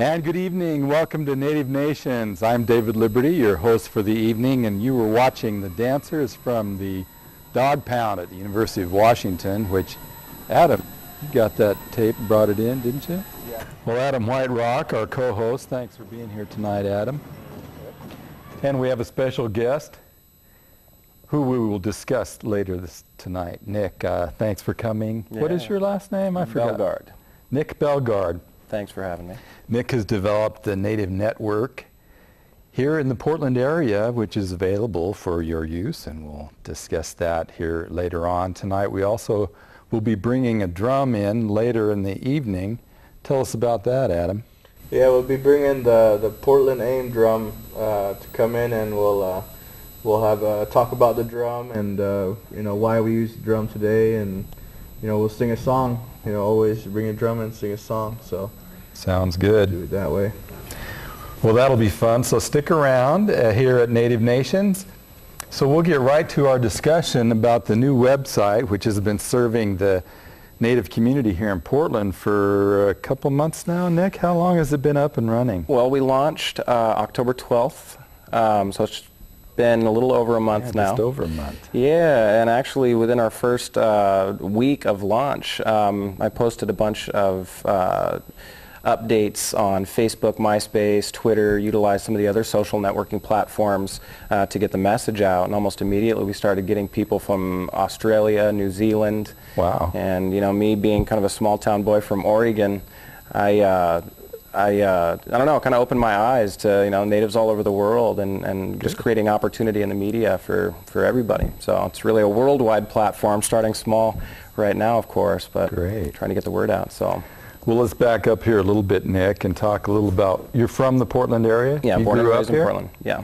And good evening. Welcome to Native Nations. I'm David Liberty, your host for the evening, and you were watching the dancers from the Dog Pound at the University of Washington, which, Adam, you got that tape and brought it in, didn't you? Yeah. Well, Adam Whiterock, our co-host, thanks for being here tonight, Adam. And we have a special guest who we will discuss later tonight. Nick, thanks for coming. Yeah. What is your last name? I forgot. Bellegarde. Nick Bellegarde. Thanks for having me. Nick has developed the Native Network here in the Portland area, which is available for your use, and we'll discuss that here later on tonight. We also will be bringing a drum in later in the evening. Tell us about that, Adam. Yeah, we'll be bringing the Portland AIM drum to come in, and we'll have a talk about the drum and why we use the drum today, and we'll sing a song. Always bring a drum and sing a song. So sounds good. Do it that way. Well, that'll be fun. So stick around here at Native Nations. So we'll get right to our discussion about the new website, which has been serving the Native community here in Portland for a couple months now. Nick, how long has it been up and running? Well, we launched October 12th, so it's been a little over a month now. Just over a month. Yeah, and actually within our first week of launch, I posted a bunch of updates on Facebook, MySpace, Twitter, utilized some of the other social networking platforms to get the message out, and almost immediately we started getting people from Australia, New Zealand. Wow. And me being kind of a small town boy from Oregon, I don't know, kind of opened my eyes to natives all over the world, and just creating opportunity in the media for everybody. So it's really a worldwide platform, starting small right now, of course, but great. Trying to get the word out. So. Well, let's back up here a little bit, Nick, and talk a little about, you're from the Portland area? Yeah, you born and grew raised up in here? Portland, yeah.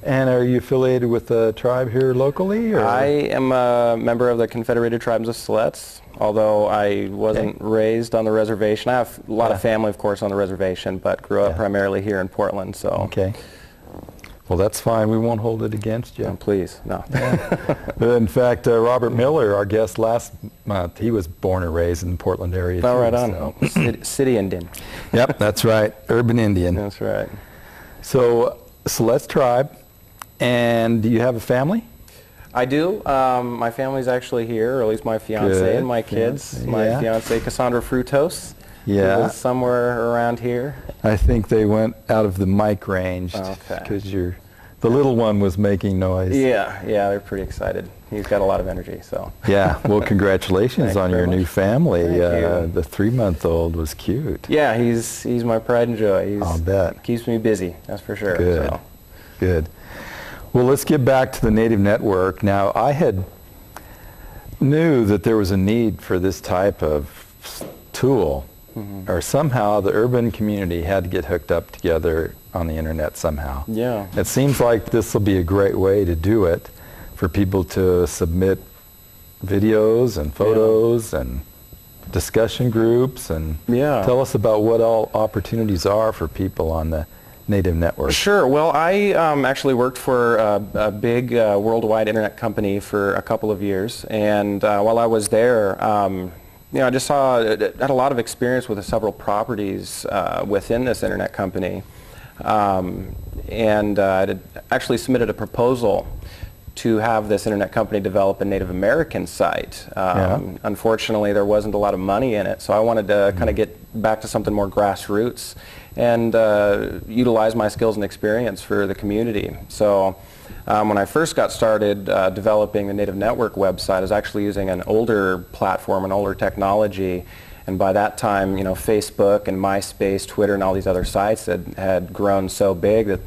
And are you affiliated with the tribe here locally? Or? I am a member of the Confederated Tribes of Siletz, although I wasn't raised on the reservation. I have a lot of family, of course, on the reservation, but grew up primarily here in Portland. So. Okay. Well, that's fine. We won't hold it against you. Oh, please, no. In fact, Robert Miller, our guest last month, he was born and raised in the Portland area too. Oh, right on. So. City Indian. Yep, that's right. Urban Indian. That's right. So, Siletz tribe, and do you have a family? I do. My family's actually here, or at least my fiance and my kids. My fiance, Cassandra Frutos. Yeah. Is somewhere around here. I think they went out of the mic range because the little one was making noise. Yeah, they're pretty excited. He's got a lot of energy, so. Yeah, well, congratulations on your new family. Thank you. The 3-month-old was cute. Yeah, he's my pride and joy. I'll bet. Keeps me busy, that's for sure. Good, so. Good. Well, let's get back to the Native Network. Now, I knew that there was a need for this type of tool. Or somehow the urban community had to get hooked up together on the internet somehow. Yeah. It seems like this will be a great way to do it, for people to submit videos and photos and discussion groups, and tell us about what all opportunities are for people on the Native Network. Sure. Well, I actually worked for a big worldwide internet company for a couple of years, and while I was there, I just had a lot of experience with several properties within this internet company, and I actually submitted a proposal to have this internet company develop a Native American site. Unfortunately, there wasn't a lot of money in it, so I wanted to kind of get back to something more grassroots and utilize my skills and experience for the community. So. When I first got started developing the Native Network website, I was actually using an older platform, an older technology, and by that time, Facebook and MySpace, Twitter, and all these other sites had grown so big that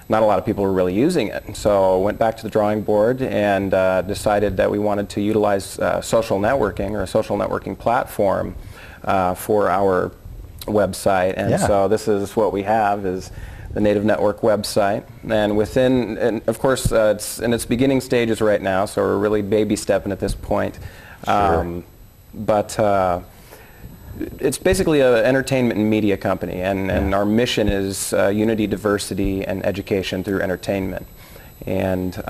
not a lot of people were really using it. So I went back to the drawing board and decided that we wanted to utilize social networking, or a social networking platform for our website, and so this is what we have, is the Native Network website, and of course it's in its beginning stages right now, so we're really baby stepping at this point. But it's basically an entertainment and media company, and our mission is unity, diversity, and education through entertainment. And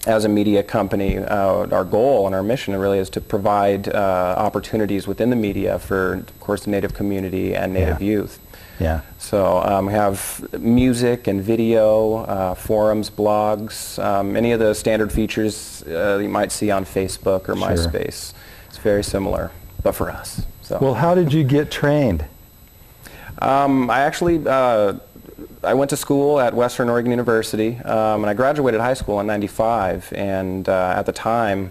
as a media company, our goal and our mission really is to provide opportunities within the media for, of course, the Native community and Native youth. Yeah. So we have music and video, forums, blogs, any of the standard features you might see on Facebook or MySpace. It's very similar, but for us. So. Well, how did you get trained? I actually I went to school at Western Oregon University, and I graduated high school in '95. And at the time,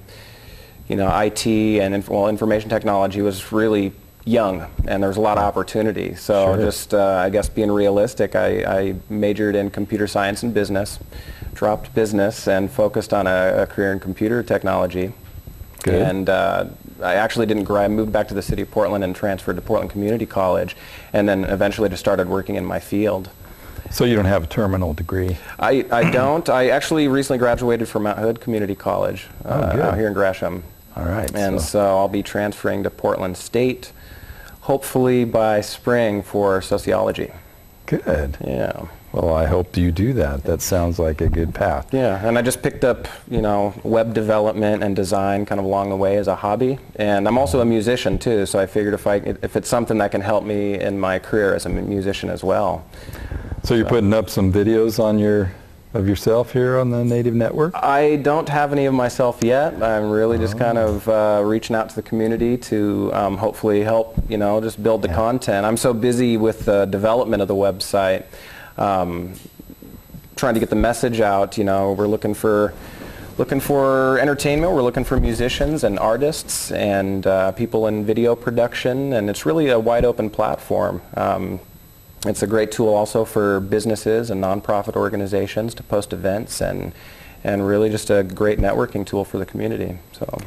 you know, IT and information technology was really young, and there was a lot of opportunity. So just, I guess, being realistic, I majored in computer science and business, dropped business, and focused on a career in computer technology. Good. And I actually didn't I moved back to the city of Portland and transferred to Portland Community College, and then eventually just started working in my field. So you don't have a terminal degree? I don't. I actually recently graduated from Mount Hood Community College out here in Gresham. All right. And so I'll be transferring to Portland State, hopefully by spring, for sociology. Good. Yeah. Well, I hope you do that. That sounds like a good path. Yeah, and I just picked up, you know, web development and design kind of along the way as a hobby. And I'm also a musician too, so I figured if it's something that can help me in my career as a musician as well. So you're putting up some videos on of yourself here on the Native Network? I don't have any of myself yet. I'm really just kind of reaching out to the community to hopefully help, you know, just build the content. I'm so busy with the development of the website, trying to get the message out. You know, we're looking for entertainment. We're looking for musicians and artists and people in video production, and it's really a wide open platform. It's a great tool also for businesses and nonprofit organizations to post events, and really just a great networking tool for the community. So.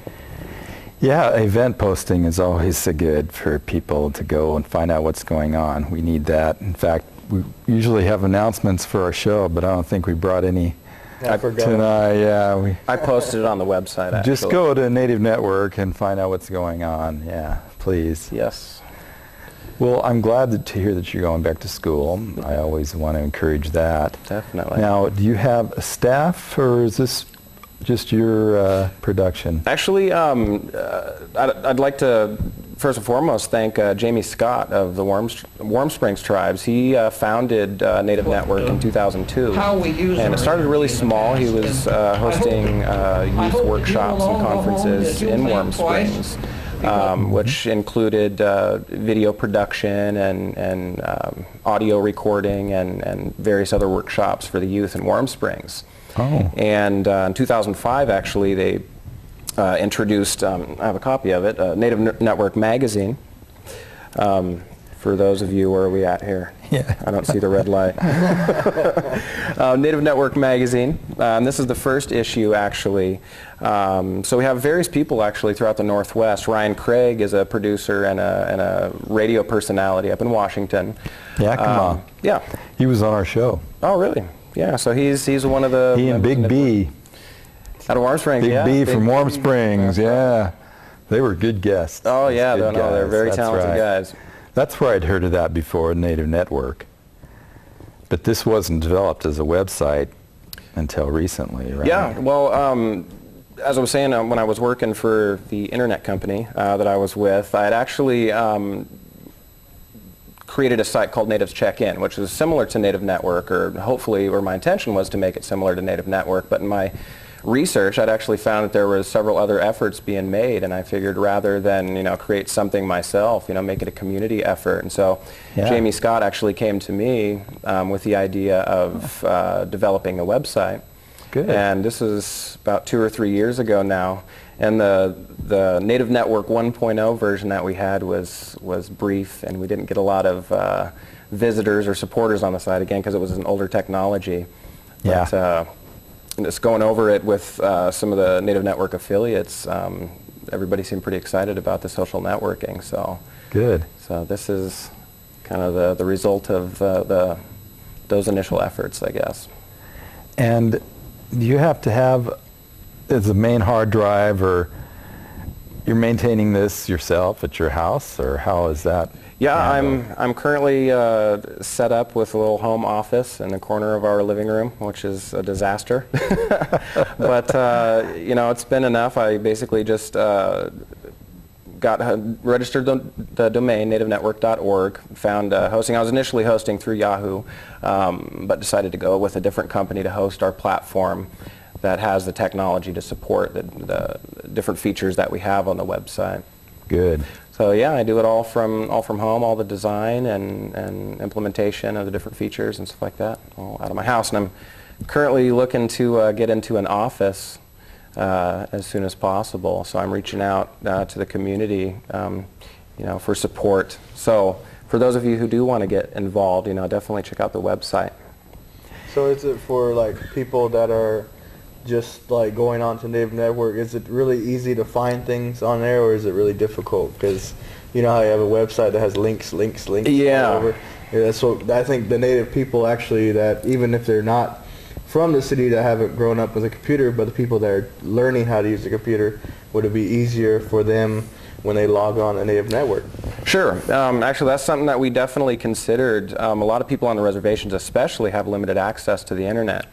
Yeah, event posting is always good for people to go and find out what's going on. We need that. In fact, we usually have announcements for our show, but I don't think we brought any tonight. Yeah, I posted it on the website, actually. Just go to Native Network and find out what's going on. Yeah, please. Yes. Well, I'm glad to hear that you're going back to school. I always want to encourage that. Definitely. Now, do you have a staff, or is this just your production? Actually, I'd like to first and foremost thank Jamie Scott of the Warm Springs Tribes. He founded Native Network in 2002, and it started really small. He was hosting youth workshops and conferences in Warm Springs. Which included video production and audio recording and various other workshops for the youth in Warm Springs. Oh. And in 2005, actually, they introduced, I have a copy of it, Native Network magazine. For those of you, where are we at here? Yeah. I don't see the red light. Native Network magazine. This is the first issue, actually. So we have various people, actually, throughout the Northwest. Ryan Craig is a producer and a radio personality up in Washington. Yeah, come on. Yeah. He was on our show. Oh, really? Yeah, so he's one of the... He and Big B. Out of Warm Springs, Big B from Warm Springs, yeah. They were good guests. Oh, yeah, they're very talented guys. That's where I'd heard of that before, Native Network. But this wasn't developed as a website until recently, right? Yeah, well, as I was saying, when I was working for the internet company that I was with, I had actually created a site called Natives Check-In, which is similar to Native Network, or my intention was to make it similar to Native Network, but in my research, I'd actually found that there was several other efforts being made, and I figured rather than, you know, create something myself, you know, make it a community effort. And so Jamie Scott actually came to me with the idea of developing the website. Good. And this is about 2 or 3 years ago now. And the Native Network 1.0 version that we had was brief, and we didn't get a lot of visitors or supporters on the site, again, because it was an older technology. Yeah. But, just going over it with some of the Native Network affiliates, everybody seemed pretty excited about the social networking. So good. So this is kind of the result of those initial efforts, I guess. And do you have to have as a main hard drive, or you're maintaining this yourself at your house, or how is that? Yeah, I'm currently set up with a little home office in the corner of our living room, which is a disaster. But you know, it's been enough. I basically just registered the domain nativenetwork.org, found hosting. I was initially hosting through Yahoo, but decided to go with a different company to host our platform that has the technology to support the different features that we have on the website. Good. So yeah, I do it all from home, all the design and implementation of the different features and stuff like that, all out of my house. And I'm currently looking to get into an office as soon as possible. So I'm reaching out to the community, for support. So for those of you who do want to get involved, definitely check out the website. So is it for like people that are just like going on to Native Network? Is it really easy to find things on there, or is it really difficult? Because you know how you have a website that has links yeah. all over. Yeah, so I think the Native people actually, that even if they're not from the city, that haven't grown up with a computer, but the people that are learning how to use the computer, would it be easier for them when they log on to Native Network? Sure. Actually, that's something that we definitely considered. A lot of people on the reservations especially have limited access to the internet.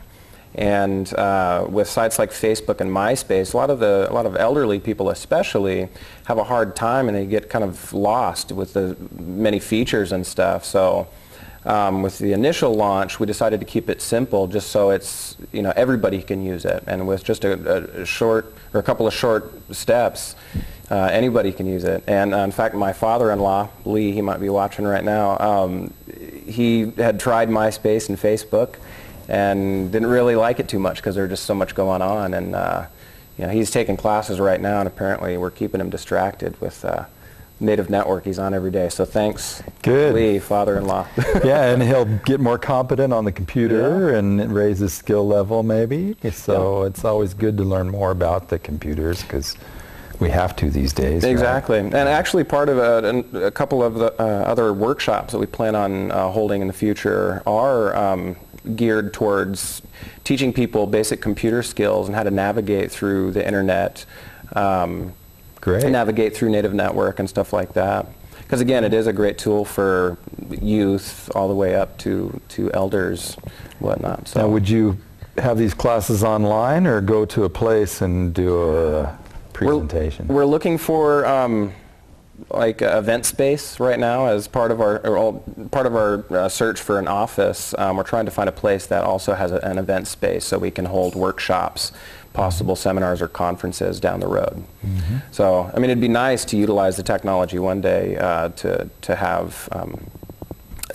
And with sites like Facebook and MySpace, a lot of elderly people especially have a hard time, and they get kind of lost with the many features and stuff. So with the initial launch, we decided to keep it simple, just so it's everybody can use it, and with just a couple of short steps, anybody can use it. And in fact, my father-in-law, Lee, he might be watching right now, he had tried MySpace and Facebook and didn't really like it too much because there's just so much going on. And he's taking classes right now, and apparently we're keeping him distracted with Native Network. He's on every day. So thanks, Good. Lee, father-in-law. Yeah, and he'll get more competent on the computer and raise his skill level maybe. So it's always good to learn more about the computers, because we have to these days. Exactly. Right? And actually part of a couple of the other workshops that we plan on holding in the future are geared towards teaching people basic computer skills and how to navigate through the internet, Great. navigate through Native Network and stuff like that. Because again, it is a great tool for youth all the way up to elders, whatnot. So Now, would you have these classes online or go to a place and do a presentation? We're looking for like event space right now as part of our search for an office. We're trying to find a place that also has an event space so we can hold workshops, possible seminars or conferences down the road. Mm-hmm. So, I mean, it'd be nice to utilize the technology one day to have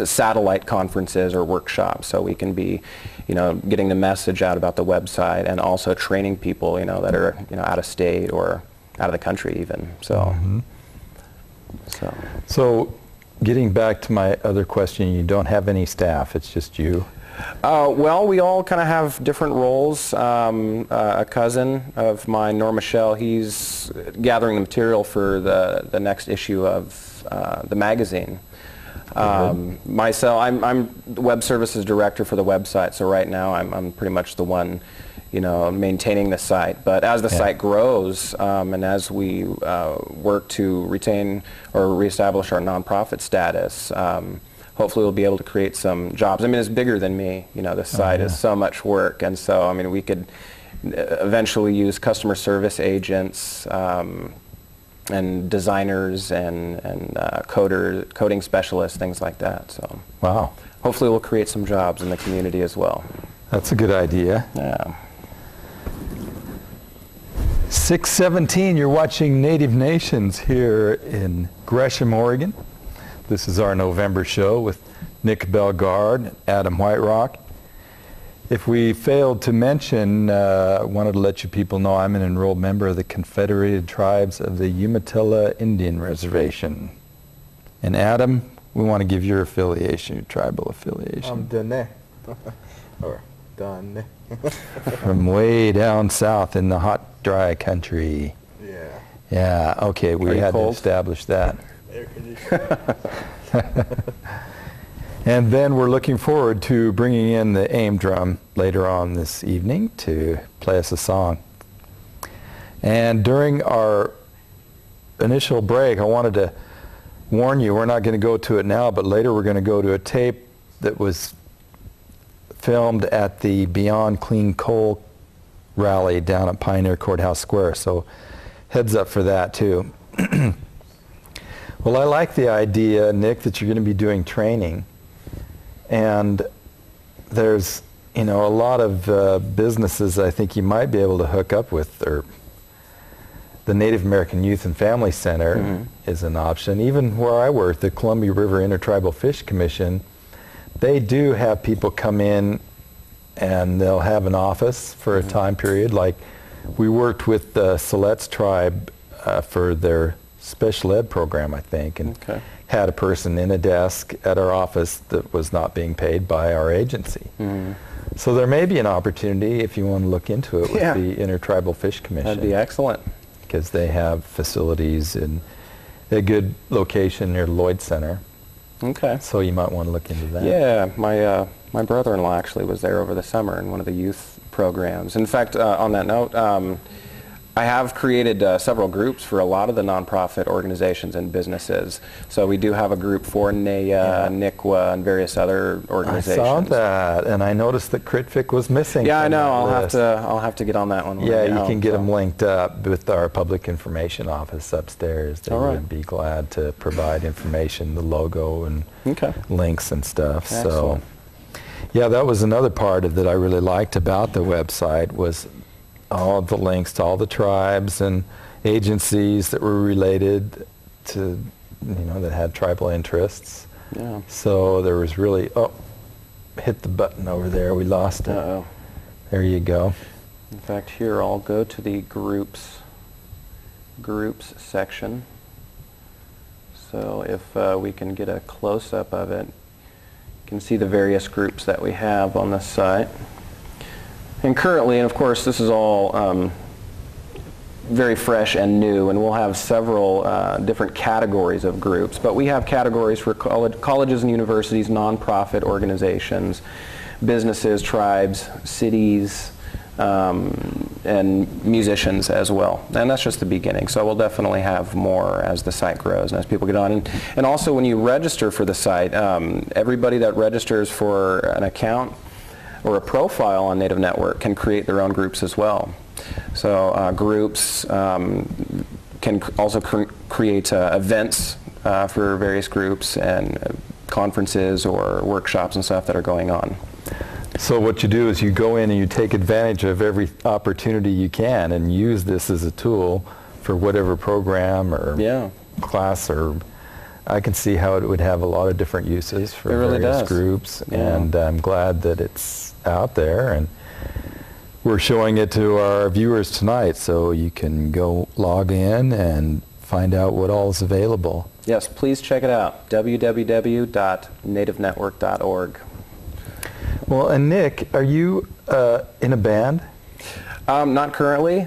satellite conferences or workshops, so we can be, getting the message out about the website, and also training people, that are, out of state or out of the country even. So. Mm-hmm. So, getting back to my other question, you don't have any staff, it's just you? Well, we all kind of have different roles. A cousin of mine, Norma Shell, he's gathering the material for the next issue of the magazine. Myself, I'm the web services director for the website, so right now I'm pretty much the one maintaining the site. But as the site grows, and as we work to retain or reestablish our nonprofit status, hopefully we'll be able to create some jobs. I mean, it's bigger than me. This site is so much work, and so, I mean, we could eventually use customer service agents, and designers and coding specialists, things like that. So, wow. Hopefully we'll create some jobs in the community as well. That's a good idea. Yeah. 6:17, you're watching Native Nations here in Gresham, Oregon. This is our November show with Nick Bellegarde, Adam Whiterock. If we failed to mention, wanted to let you people know I'm an enrolled member of the Confederated Tribes of the Umatilla Indian Reservation. And Adam, we want to give your affiliation, your tribal affiliation. I'm Dene. Or Dene. From way down south in the hot, dry country. Yeah. Yeah, okay, we had to establish that. Air conditioning. And then we're looking forward to bringing in the AIM drum later on this evening to play us a song. And during our initial break, I wanted to warn you, we're not going to go to it now, but later we're going to go to a tape that was filmed at the Beyond Clean Coal rally down at Pioneer Courthouse Square. So heads up for that too. Well, I like the idea, Nick, that you're going to be doing training. And there's, a lot of businesses I think you might be able to hook up with, or the Native American Youth and Family Center is an option. Even where I work, the Columbia River Intertribal Fish Commission, they do have people come in and they'll have an office for a time period. Like we worked with the Siletz tribe for their special ed program, I think, and had a person in a desk at our office that was not being paid by our agency. So there may be an opportunity if you want to look into it with the Intertribal Fish Commission. That'd be excellent. Because they have facilities in a good location near Lloyd Center. Okay. So you might want to look into that. Yeah, my brother-in-law actually was there over the summer in one of the youth programs. In fact, on that note, I have created several groups for a lot of the nonprofit organizations and businesses. So we do have a group for NAYA, NICWA, and various other organizations. I saw that, and I noticed that CritFic was missing. Yeah, I know. I'll have to get on that one. Yeah, you can get them linked up with our public information office upstairs. They would be glad to provide information, the logo, and links and stuff. Excellent. So, yeah, that was another part of that I really liked about the website was all the links to all the tribes and agencies that were related to, that had tribal interests. Yeah. So there was really, hit the button over there. We lost it. Uh-oh. There you go. In fact, here I'll go to the groups section. So if we can get a close-up of it, you can see the various groups that we have on this site. And currently, and of course this is all very fresh and new, and we'll have several different categories of groups, but we have categories for colleges and universities, nonprofit organizations, businesses, tribes, cities, and musicians as well. And that's just the beginning, so we'll definitely have more as the site grows and as people get on. And also when you register for the site, everybody that registers for an account or a profile on Native Network can create their own groups as well. So groups can also create events for various groups and conferences or workshops and stuff that are going on. So what you do is you go in and you take advantage of every opportunity you can and use this as a tool for whatever program or class, or I can see how it would have a lot of different uses for various groups, and I'm glad that it's out there, and we're showing it to our viewers tonight, so you can go log in and find out what all is available. Yes, please check it out, www.nativenetwork.org. Well, and Nick, are you in a band? Not currently.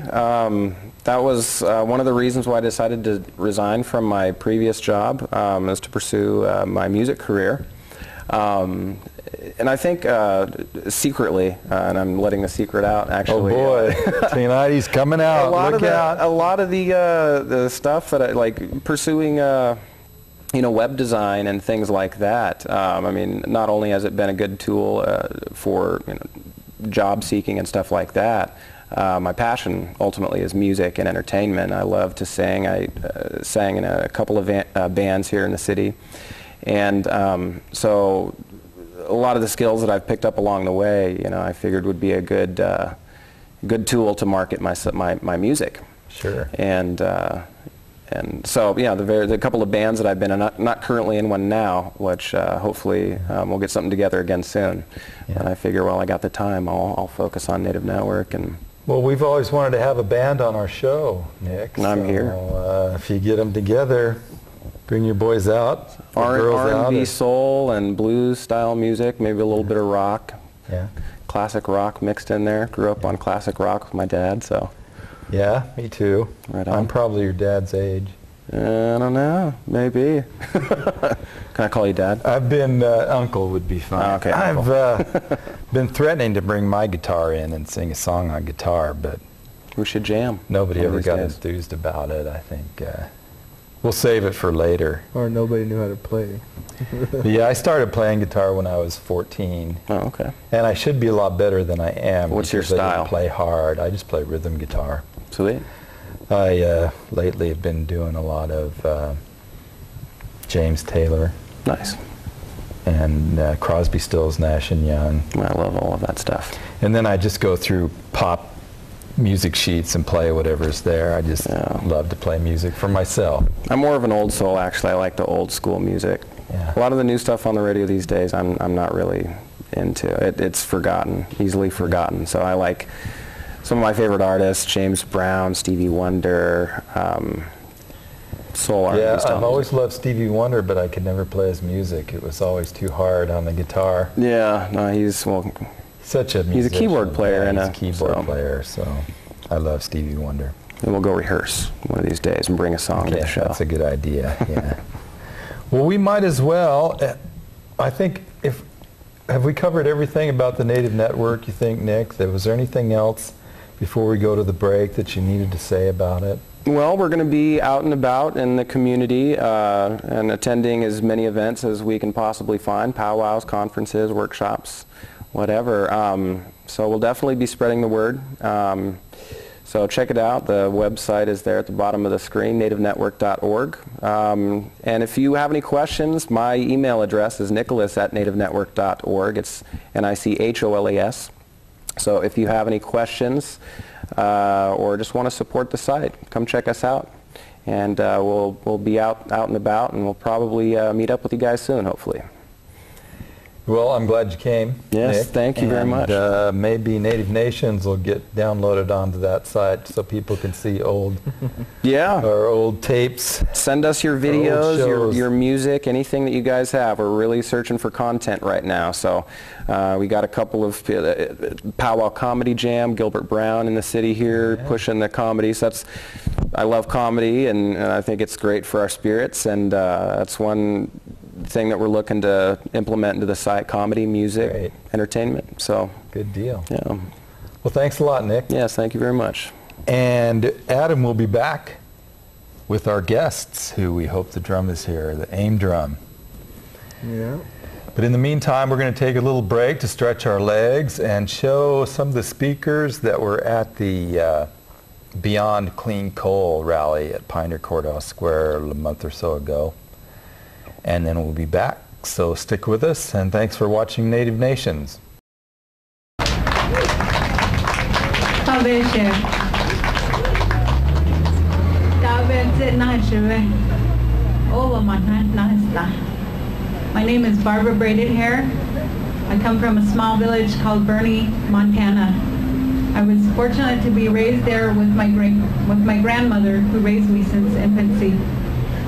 That was one of the reasons why I decided to resign from my previous job, is to pursue my music career. And I think secretly, and I'm letting the secret out actually. Oh boy, tonight he's coming out. Look out. A lot of the stuff that I like pursuing, web design and things like that. I mean, not only has it been a good tool for job seeking and stuff like that, my passion ultimately is music and entertainment. I love to sing. I sang in a couple of bands here in the city, and so a lot of the skills that I've picked up along the way, I figured would be a good tool to market my music. Sure. And so the couple of bands that I've been in, not currently in one now, which hopefully we'll get something together again soon. Yeah. And I figure, well, I got the time, I'll focus on Native Network. And well, we've always wanted to have a band on our show, Nick. And I'm here. If you get them together, bring your boys out, R&B, soul, and blues style music, maybe a little bit of rock. Yeah. Classic rock mixed in there. Grew up on classic rock with my dad, so. Yeah, me too. Right on. I'm probably your dad's age. I don't know, maybe. Can I call you Dad? I've been, Uncle would be fine. Oh, okay, I've been threatening to bring my guitar in and sing a song on guitar, but we should jam. Nobody ever got enthused about it, I think. We'll save it for later. Or nobody knew how to play. Yeah, I started playing guitar when I was 14. Oh, okay. And I should be a lot better than I am. What's your style? I don't play hard. I just play rhythm guitar. Sweet. I lately have been doing a lot of James Taylor, Nice. and Crosby, Stills, Nash and Young. I love all of that stuff. And then I just go through pop music sheets and play whatever's there. I just love to play music for myself. I'm more of an old soul, actually. I like the old school music. Yeah. A lot of the new stuff on the radio these days, I'm not really into. It's forgotten, easily forgotten. So I like some of my favorite artists: James Brown, Stevie Wonder, soul R&B Yeah, stuff. I've always loved Stevie Wonder, but I could never play his music. It was always too hard on the guitar. Yeah, no, he's Such a musician. He's a keyboard player, yeah, he's a keyboard player, so I love Stevie Wonder. And we'll go rehearse one of these days and bring a song to the show. That's a good idea. Yeah. Well, we might as well. I think have we covered everything about the Native Network? You think, Nick? Was there anything else before we go to the break that you needed to say about it? Well, we're going to be out and about in the community and attending as many events as we can possibly find: powwows, conferences, workshops, whatever. So we'll definitely be spreading the word. So check it out. The website is there at the bottom of the screen, nativenetwork.org. And if you have any questions, my email address is nicholas@nativenetwork.org. It's Nicholas. So if you have any questions or just want to support the site, come check us out. And we'll be out and about, and we'll probably meet up with you guys soon, hopefully. Well, I'm glad you came, Yes, Nick. thank you very much. Maybe Native Nations will get downloaded onto that site so people can see old tapes. Send us your videos, your music, anything that you guys have. We're really searching for content right now. So we got a couple of Powwow Comedy Jam, Gilbert Brown in the city here pushing the comedy. So I love comedy, and I think it's great for our spirits, and that's one thing that we're looking to implement into the site: comedy, music, entertainment. So good deal. Yeah. Well, thanks a lot, Nick. Yes, thank you very much. And Adam will be back with our guests, who we hope the drum is here, the AIM drum. Yeah. But in the meantime, we're going to take a little break to stretch our legs and show some of the speakers that were at the Beyond Clean Coal rally at Pioneer Courthouse Square a month or so ago. And then we'll be back. So stick with us, and thanks for watching Native Nations. My name is Barbara Braided Hair. I come from a small village called Bernie, Montana. I was fortunate to be raised there with my grandmother, who raised me since infancy.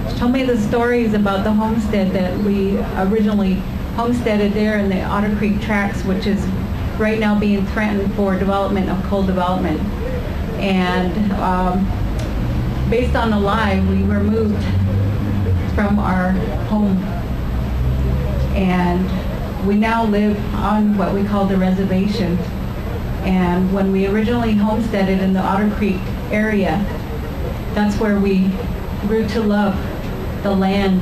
She told me the stories about the homestead that we originally homesteaded there in the Otter Creek Tracks, which is right now being threatened for development of coal development. And based on a lie, we were moved from our home. And we now live on what we call the reservation. And when we originally homesteaded in the Otter Creek area, that's where we grew to love the land,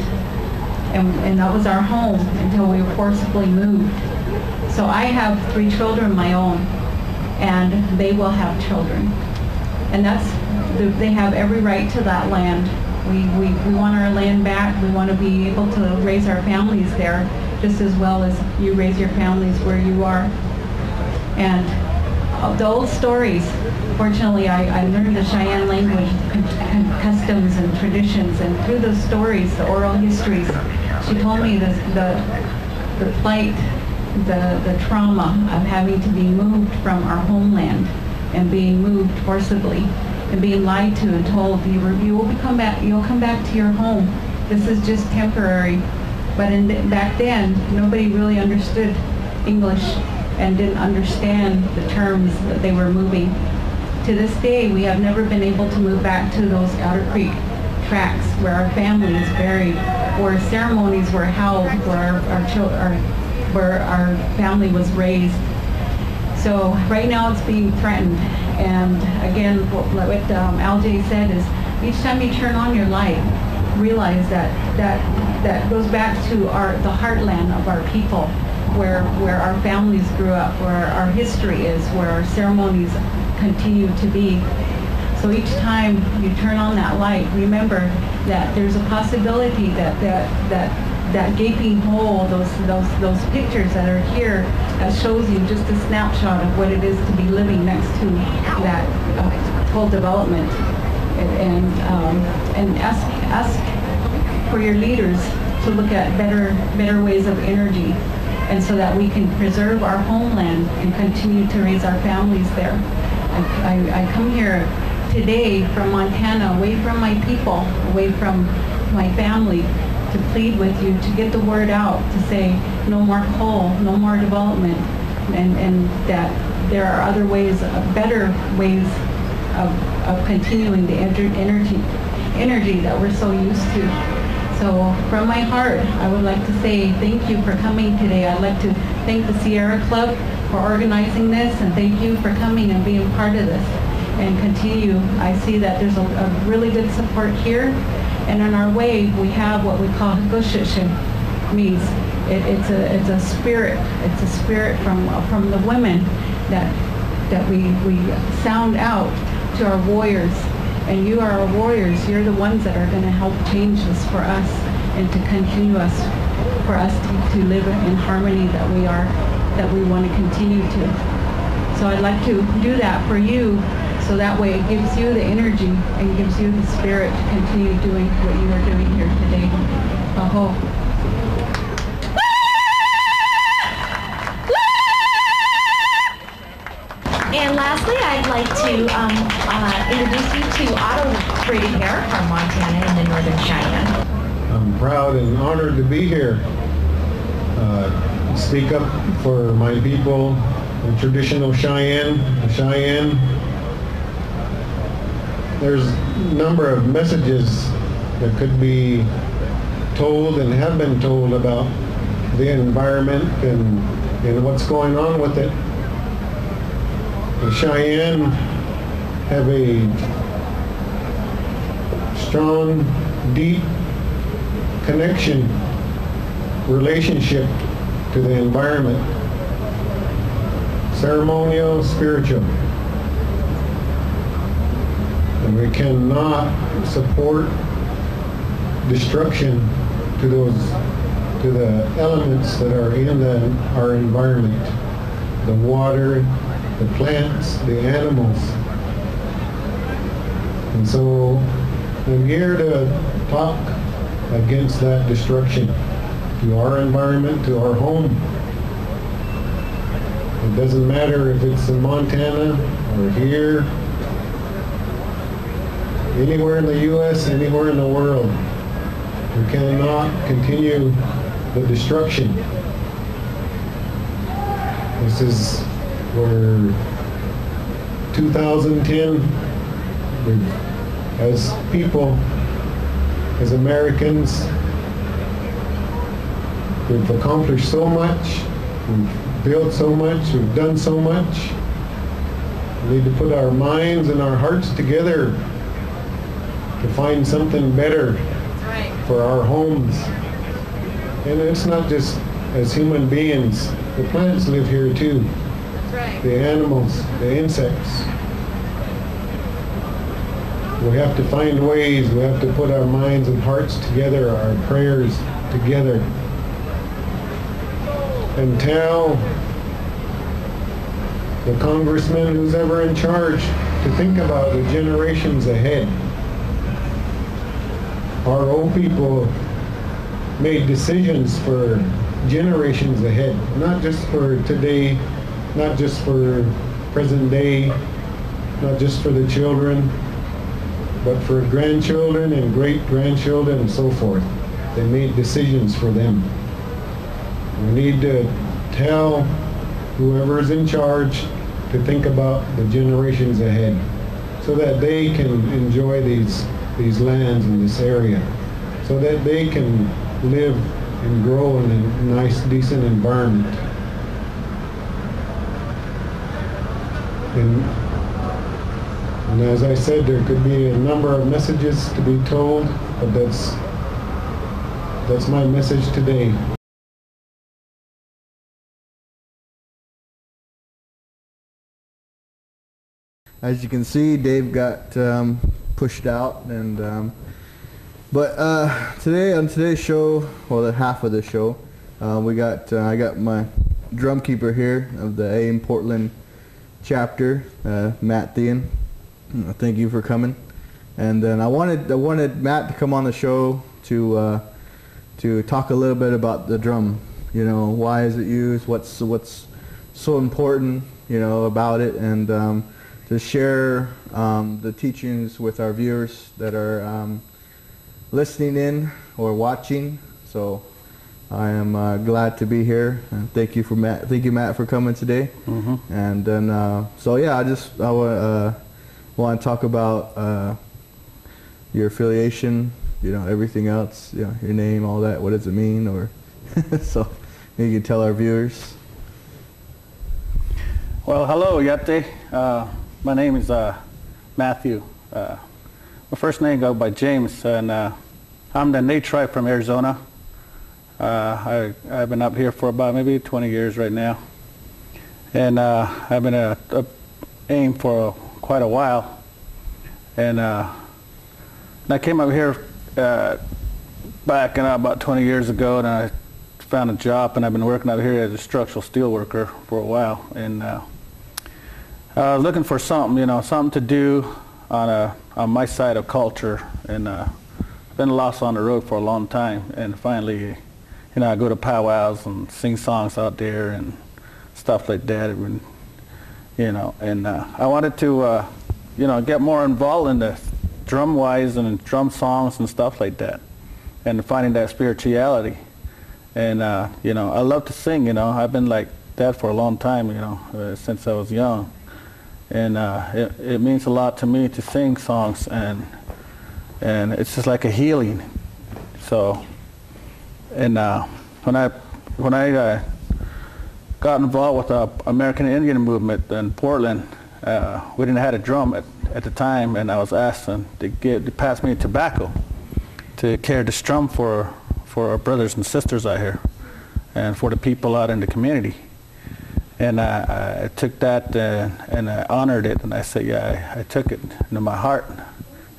and that was our home until we were forcibly moved. So I have 3 children of my own, and they will have children. And they have every right to that land. We want our land back. We want to be able to raise our families there just as well as you raise your families where you are. And the old stories, fortunately, I learned the Cheyenne language, customs and traditions, and through those stories, the oral histories, she told me the plight, the trauma of having to be moved from our homeland and being moved forcibly and being lied to and told you'll come back to your home. This is just temporary. But back then, nobody really understood English and didn't understand the terms that they were moving. To this day, we have never been able to move back to those Otter Creek tracks where our family is buried, where ceremonies were held, where our family was raised. So right now it's being threatened. And again, what Al Jay said is, each time you turn on your light, realize that goes back to the heartland of our people, where our families grew up, where our history is, where our ceremonies continue to be. So each time you turn on that light, remember that there's a possibility that gaping hole, those pictures that are here, that shows you just a snapshot of what it is to be living next to that full development. And ask for your leaders to look at better ways of energy, and so that we can preserve our homeland and continue to raise our families there. I come here today from Montana, away from my people, away from my family, to plead with you to get the word out, to say no more coal, no more development, and that there are other ways, better ways of continuing the energy that we're so used to. So from my heart, I would like to say thank you for coming today. I'd like to thank the Sierra Club for organizing this, and thank you for coming and being part of this. And continue. I see that there's a really good support here, and on our way we have what we call Hagoshishin. Means it's a spirit. It's a spirit from the women that we sound out to our warriors. And you are our warriors. You're the ones that are going to help change this for us and to continue for us to live in harmony that we want to continue to. So I'd like to do that for you, so that way it gives you the energy and gives you the spirit to continue doing what you are doing here today. Aho. And lastly, I'd like to introduce you to Otto Brady Hare from Montana in the Northern Cheyenne. I'm proud and honored to be here. Speak up for my people, the traditional Cheyenne. There's a number of messages that could be told and have been told about the environment and what's going on with it. The Cheyenne have a strong, deep connection, relationship to the environment, ceremonial, spiritual. And we cannot support destruction to the elements that are in our environment, the water, the plants, the animals. And so I'm here to talk against that destruction to our environment, to our home. It doesn't matter if it's in Montana or here, anywhere in the U.S., anywhere in the world. We cannot continue the destruction. This is where 2010, as people, as Americans, we've accomplished so much, we've built so much, we've done so much. We need to put our minds and our hearts together to find something better for our homes. And it's not just as human beings. The plants live here too. The animals, the insects. We have to find ways, we have to put our minds and hearts together, our prayers together, and tell the congressman who's ever in charge to think about the generations ahead. Our old people made decisions for generations ahead, not just for today, not just for present day, not just for the children, but for grandchildren and great-grandchildren and so forth. They made decisions for them. We need to tell whoever's in charge to think about the generations ahead so that they can enjoy these lands in this area, so that they can live and grow in a nice, decent environment. And as I said, there could be a number of messages to be told, but that's my message today. as you can see, Dave got pushed out, and but today on today's show, well, the half of the show, I got my drum keeper here of the AIM Portland chapter, Matt Thean. Thank you for coming. And then I wanted Matt to come on the show to talk a little bit about the drum. You know, why is it used? What's so important, you know, about it, and to share the teachings with our viewers that are listening in or watching. So I am glad to be here, and thank you, Matt, for coming today. Mm-hmm. And then so yeah, I want to talk about your affiliation, you know, everything else, you know, your name, all that. What does it mean? Or so maybe you can tell our viewers. Well, hello, Yate. My name is Matthew. My first name goes by James, and I'm the Nate tribe from Arizona. I've been up here for about maybe 20 years right now, and I've been a AIM for quite a while. And I came up here back about 20 years ago, and I found a job, and I've been working up here as a structural steel worker for a while. And I was looking for something, you know, something to do on my side of culture, and I've been lost on the road for a long time. And finally, you know, I go to powwows and sing songs out there and stuff like that. And, you know, and I wanted to, you know, get more involved in the drum-wise and drum songs and stuff like that, and finding that spirituality. And you know, I love to sing. You know, I've been like that for a long time. You know, since I was young, and it means a lot to me to sing songs, and it's just like a healing. So, and when I got involved with the American Indian movement in Portland, we didn't have a drum at the time, and I was asked to pass me tobacco to carry this drum for our brothers and sisters out here, and for the people out in the community. And I took that and I honored it, and I said, yeah, I took it into my heart,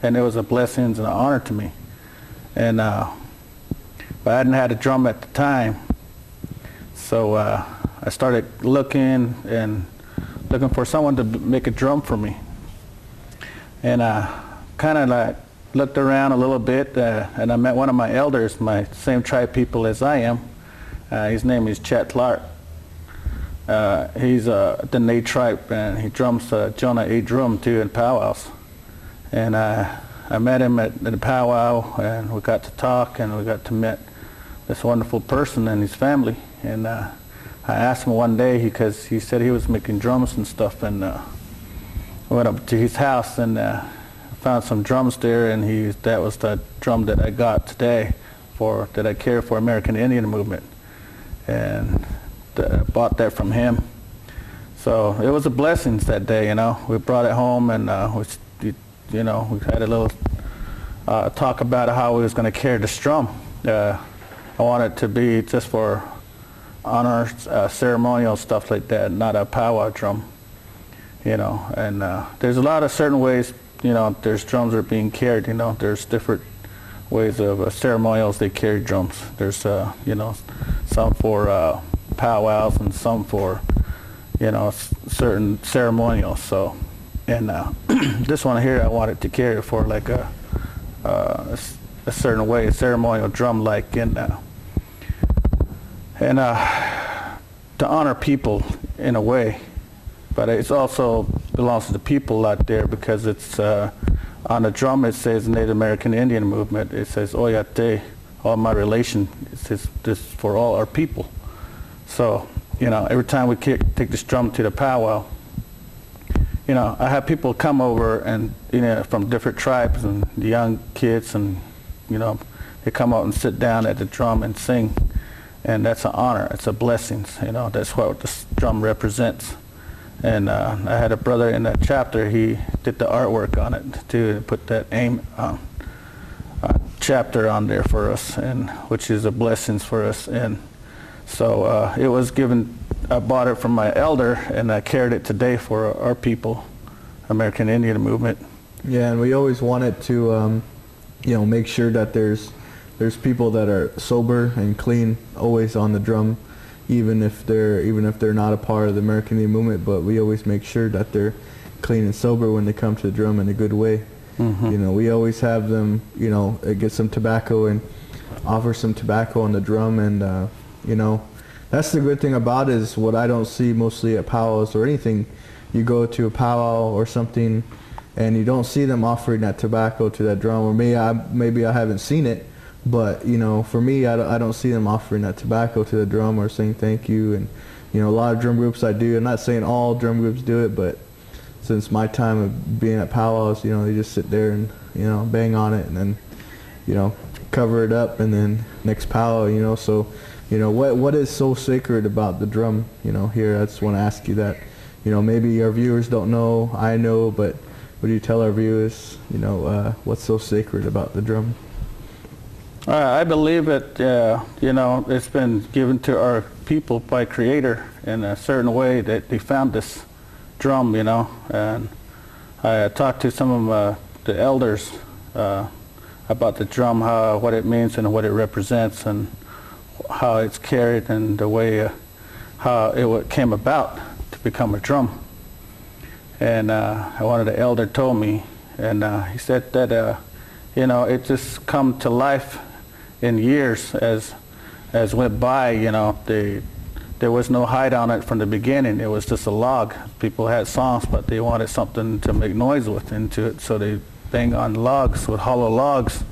and it was a blessing and an honor to me. And but I hadn't had a drum at the time, so I started looking for someone to make a drum for me. And I kind of like looked around a little bit, and I met one of my elders, my same tribe people as I am. His name is Chet Clark. He's the Nate tribe, and he drums Jonah A. drum too in powwows. And I met him at the powwow, and we got to talk, and we got to meet this wonderful person and his family. And I asked him one day, because he said he was making drums and stuff, and I went up to his house and found some drums there, and that was the drum that I got today that I carry for American Indian movement, and bought that from him. So it was a blessing that day, you know. We brought it home, and we had a little talk about how we was going to carry this drum. I wanted it to be just for honor, ceremonial stuff like that, not a powwow drum, you know. And there's a lot of certain ways, you know, there's drums that are being carried, you know. There's different ways of ceremonials they carry drums. There's, you know, some for powwows and some for, you know, certain ceremonials. So, and this one here I wanted to carry for like a certain way, a ceremonial drum, like, and to honor people in a way, but it also belongs to the people out there, because it's on the drum it says Native American Indian movement. It says Oyate, all my relation. It says this for all our people. So, you know, every time we take this drum to the powwow, you know, I have people come over, and, you know, from different tribes, and the young kids, and, you know, they come out and sit down at the drum and sing. And that's an honor, it's a blessing, you know, that's what this drum represents. And I had a brother in that chapter, he did the artwork on it too, put that AIM chapter on there for us, and which is a blessing for us. And so it was given, I bought it from my elder, and I carried it today for our people. American Indian movement. Yeah, and we always wanted to, make sure that there's people that are sober and clean always on the drum, even if they're not a part of the American Indian movement. But we always make sure that they're clean and sober when they come to the drum in a good way. We always have them, get some tobacco and offer some tobacco on the drum, and that's the good thing about it, is what I don't see mostly at powwows or anything. You go to a powwow or something, and you don't see them offering that tobacco to that drum, or maybe I haven't seen it, but for me, I don't see them offering that tobacco to the drum or saying thank you. And a lot of drum groups I do. I'm not saying all drum groups do it, but since my time of being at powwows, they just sit there and bang on it, and then cover it up, and then next powwow, so what is so sacred about the drum? Here I just want to ask you that. Maybe our viewers don't know, I know, but would you tell our viewers, what's so sacred about the drum? I believe that, it's been given to our people by Creator in a certain way, that they found this drum, and I talked to some of the elders about the drum, what it means and what it represents, and how it's carried, and the way how it came about to become a drum. And one of the elders told me, and he said that it just come to life in years as went by. There was no hide on it from the beginning. It was just a log. People had songs, but they wanted something to make noise with into it, so they bang on logs with hollow logs,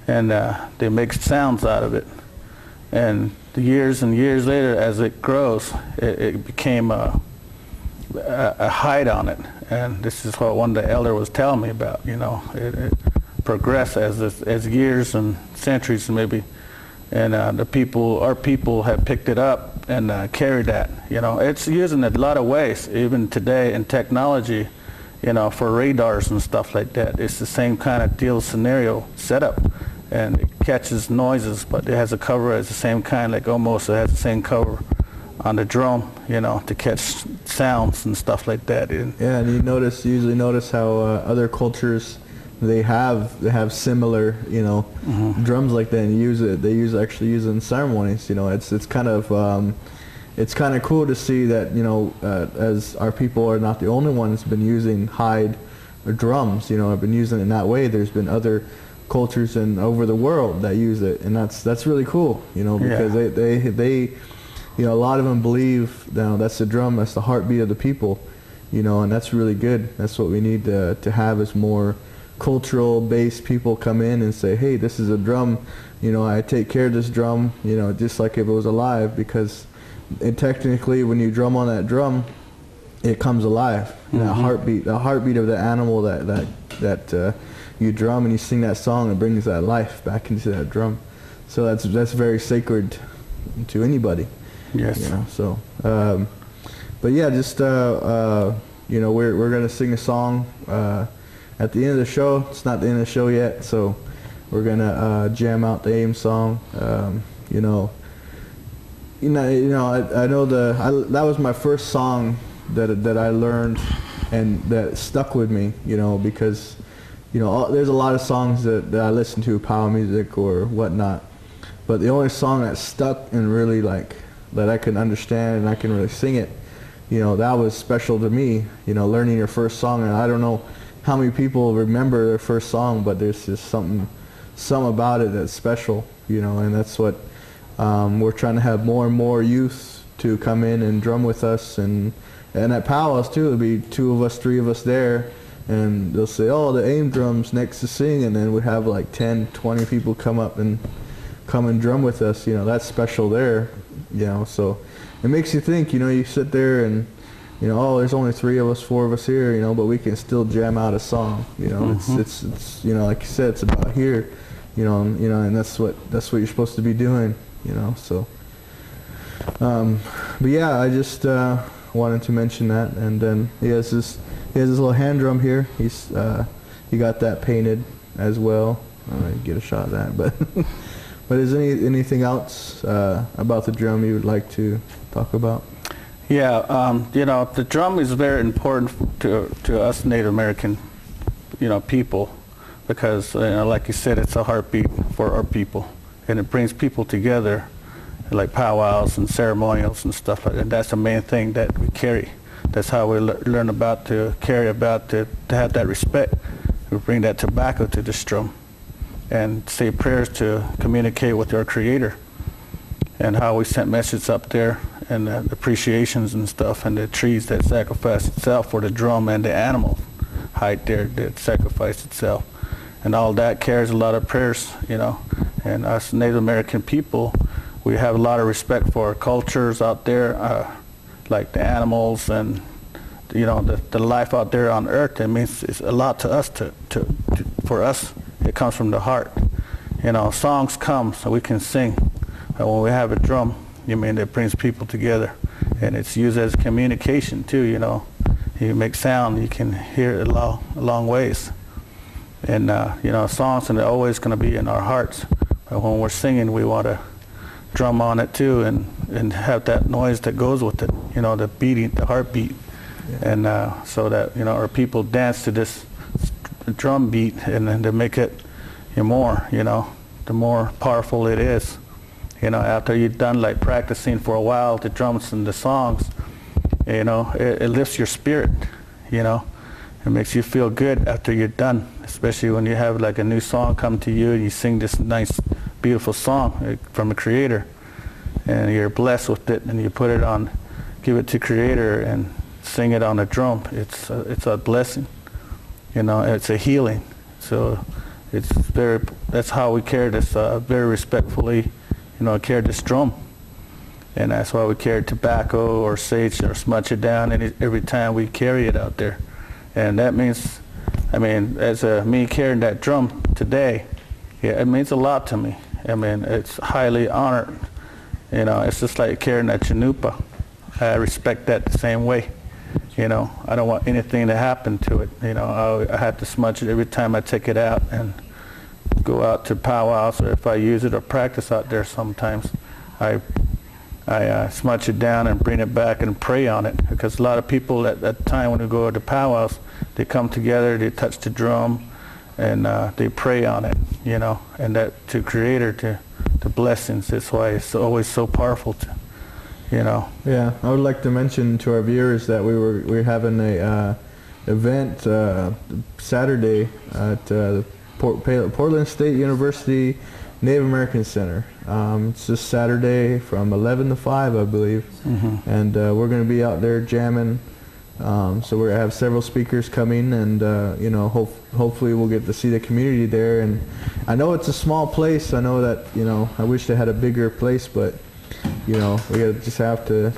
and they make sounds out of it. And years and years later, as it grows, it became a hide on it. And this is what one of the elders was telling me about. It progressed as years and centuries maybe, and our people have picked it up and carried that. It's used in a lot of ways, even today in technology. For radars and stuff like that. It's the same kind of deal scenario setup, and it catches noises, but it has a cover as the same kind, like almost it has the same cover on the drum, to catch sounds and stuff like that. Yeah, and you usually notice how other cultures, they have similar, drums like that, and they actually use it in ceremonies. It's kind of it's kind of cool to see that, as our people are not the only ones been using hide or drums, have been using it in that way. There's been other cultures over the world that use it, and that's really cool, because they a lot of them believe that's the drum, that's the heartbeat of the people, and that's really good. That's what we need to have, is more cultural based people come in and say, hey, this is a drum, I take care of this drum, just like if it was alive, because technically when you drum on that drum, it comes alive. That heartbeat of the animal that you drum and you sing that song, it brings that life back into that drum. So that's very sacred to anybody. Yes. So but yeah, just we're gonna sing a song at the end of the show. It's not the end of the show yet, so we're gonna jam out the AIM song. I know that was my first song that I learned and that stuck with me, because there's a lot of songs that I listen to, power music or whatnot, but the only song that stuck and really that I can understand and I can really sing it, that was special to me. Learning your first song, and I don't know how many people remember their first song, but there's just something about it that's special, and that's what we're trying to have more and more youth to come in and drum with us, and at powwows too, it'll be 2 of us, 3 of us there, and they'll say, oh, the AIM drum's next to sing, and then we have like 10, 20 people come and drum with us. That's special there, so it makes you think, you sit there and oh, there's only 3 of us, 4 of us here, but we can still jam out a song. It's like you said, it's about here, and that's what you're supposed to be doing. So but yeah, I just wanted to mention that. And then he has his little hand drum here. He got that painted as well. Get a shot of that, but is anything else about the drum you would like to talk about? Yeah, you know, the drum is very important to us Native American, you know, people, because, you know, like you said, it's a heartbeat for our people, and it brings people together, like powwows and ceremonials and stuff like that. That's the main thing that we carry. That's how we learn about to carry about to have that respect. We bring that tobacco to this drum, and say prayers to communicate with our Creator, and how we sent messages up there, and the appreciations and stuff, and the trees that sacrifice itself for the drum, and the animal hide there that sacrifice itself, and all that carries a lot of prayers, you know. And us Native American people, we have a lot of respect for our cultures out there, like the animals and, you know, the life out there on earth. It means it's a lot to us. For us, it comes from the heart. You know, songs come so we can sing. And when we have a drum, you mean it brings people together, and it's used as communication too. You know, you make sound, you can hear it a long ways. And you know, songs are always going to be in our hearts. But when we're singing, we want to drum on it too, and have that noise that goes with it. You know, the beating, the heartbeat, yeah. And so that, you know, our people dance to this drum beat, and then to make it more, you know, the more powerful it is. You know, after you've done like practicing for a while, the drums and the songs, you know, it lifts your spirit, you know. It makes you feel good after you're done, especially when you have like a new song come to you and you sing this nice, beautiful song from a Creator, and you're blessed with it, and you put it on, give it to Creator and sing it on a drum. It's a blessing, you know. It's a healing. So it's that's how we carry this very respectfully. You know, carry this drum, and that's why we carry tobacco or sage or smudge it down, and every time we carry it out there. And that means, I mean, as me carrying that drum today, yeah, it means a lot to me. I mean, it's highly honored. You know, it's just like carrying that chanupa. I respect that the same way. You know, I don't want anything to happen to it. You know, I have to smudge it every time I take it out and go out to powwows, or if I use it or practice out there sometimes, I smudge it down and bring it back and pray on it, because a lot of people at that time when we go to powwows, they come together, they touch the drum, and they pray on it, you know, and that to Creator, to blessings. That's why it's always so powerful, you know. Yeah, I would like to mention to our viewers that we're having a event Saturday at the Portland State University Native American Center. It's this Saturday from 11 to 5, I believe. Mm-hmm. And we're going to be out there jamming. So we're going to have several speakers coming, and you know, hopefully we'll get to see the community there. And I know it's a small place. I know that, you know, I wish they had a bigger place, but you know, we just have to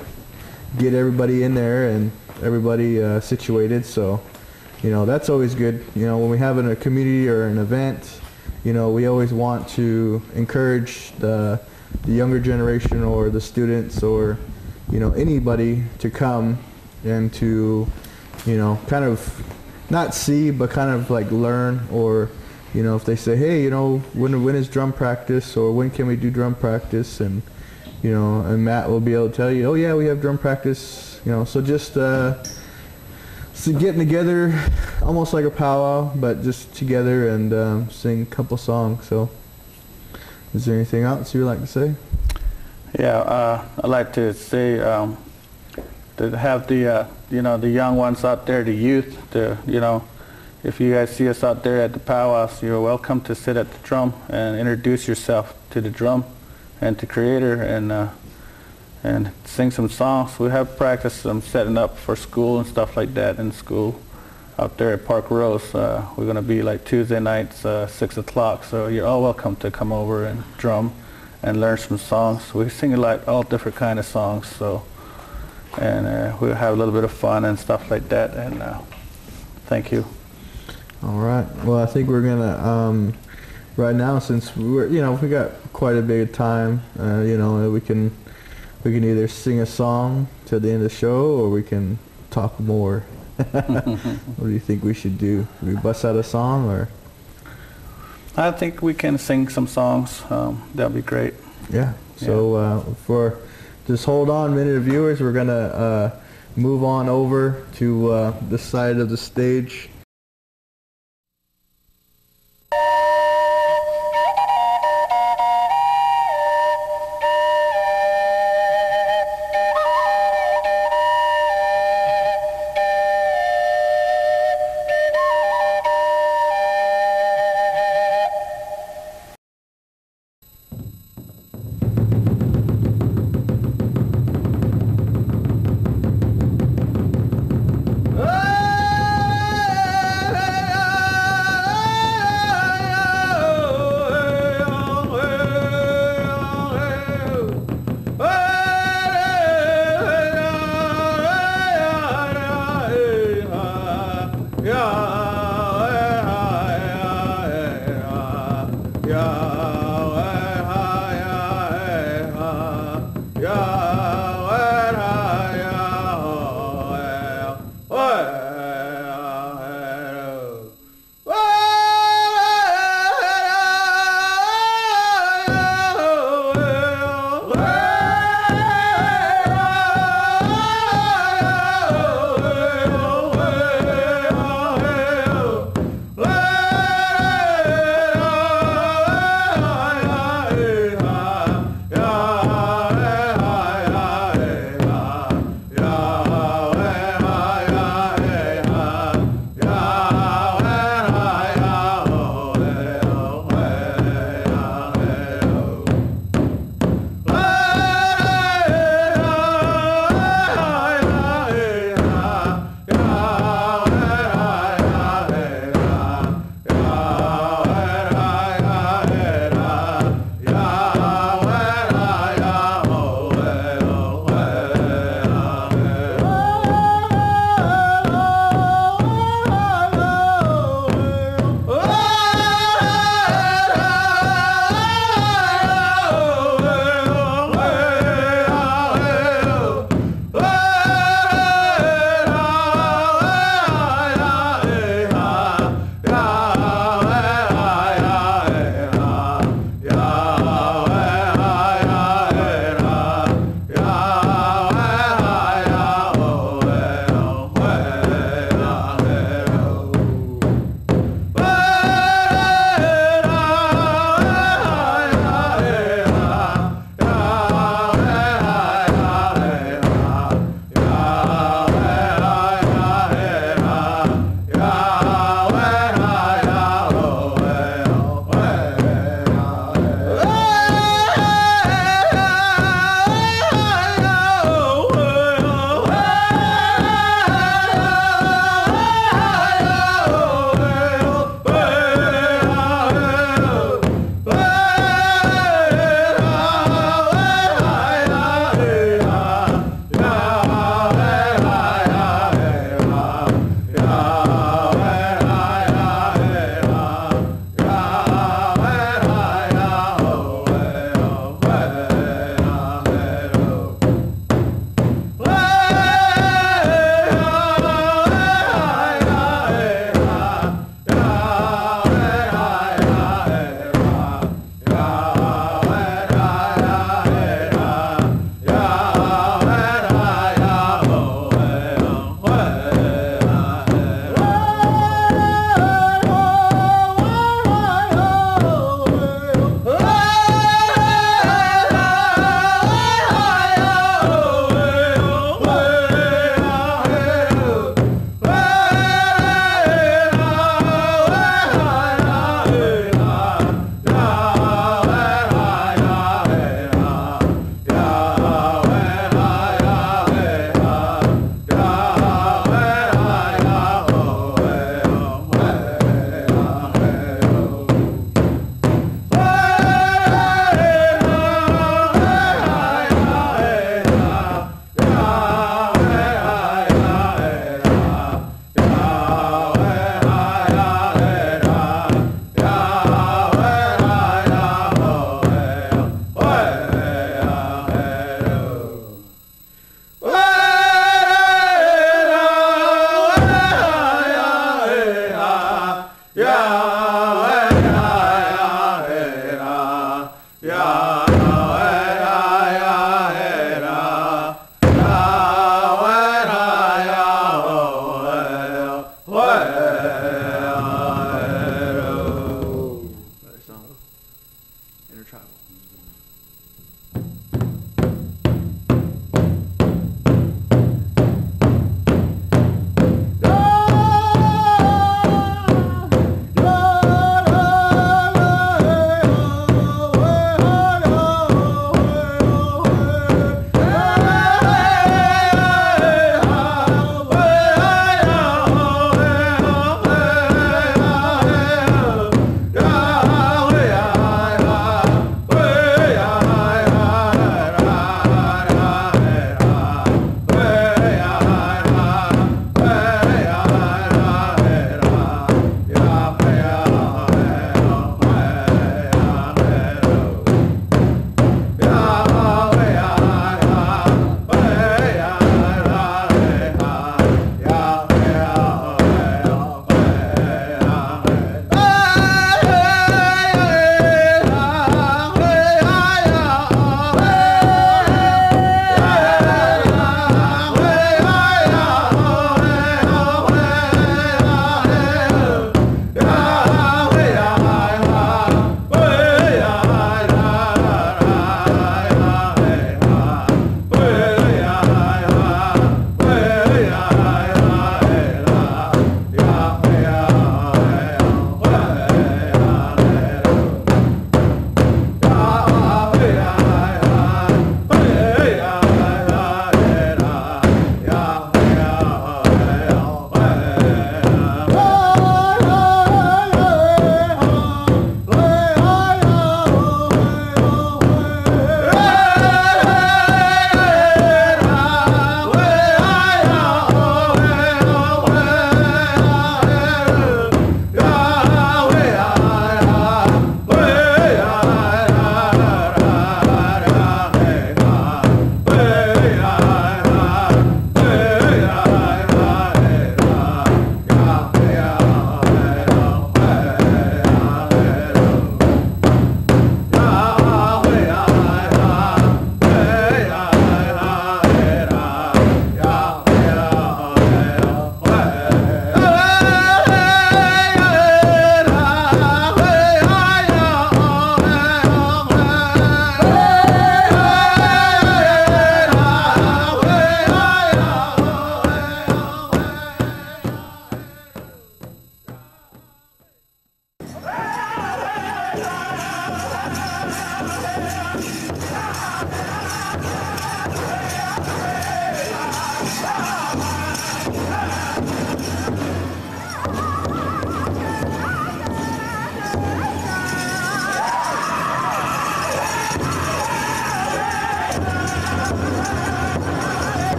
get everybody in there and everybody situated. So, you know, that's always good. You know, when we have a community or an event, you know, we always want to encourage the younger generation or the students or, you know, anybody to come and to, you know, kind of not see, but kind of like learn. Or, you know, if they say, hey, you know, when is drum practice, or when can we do drum practice, and, you know, and Matt will be able to tell you, oh yeah, we have drum practice, you know. So just so getting together, almost like a powwow, but just together, and sing a couple songs. So is there anything else you'd like to say? Yeah, I'd like to say to have the you know, the young ones out there, the youth, you know, if you guys see us out there at the powwows, you're welcome to sit at the drum and introduce yourself to the drum and to Creator, and sing some songs. We have practice some setting up for school and stuff like that in school out there at Park Rose. We're going to be like Tuesday nights, 6 o'clock, so you're all welcome to come over and drum and learn some songs. We sing like all different kind of songs, so, and we'll have a little bit of fun and stuff like that. And thank you. All right. Well, I think we're gonna right now, since we're, you know, we got quite a bit of time, you know, we can either sing a song to the end of the show, or we can talk more. What do you think we should do? Should we bust out a song, or? I think we can sing some songs. That'll be great. Yeah. So for just hold on, minute viewers. We're gonna move on over to this side of the stage.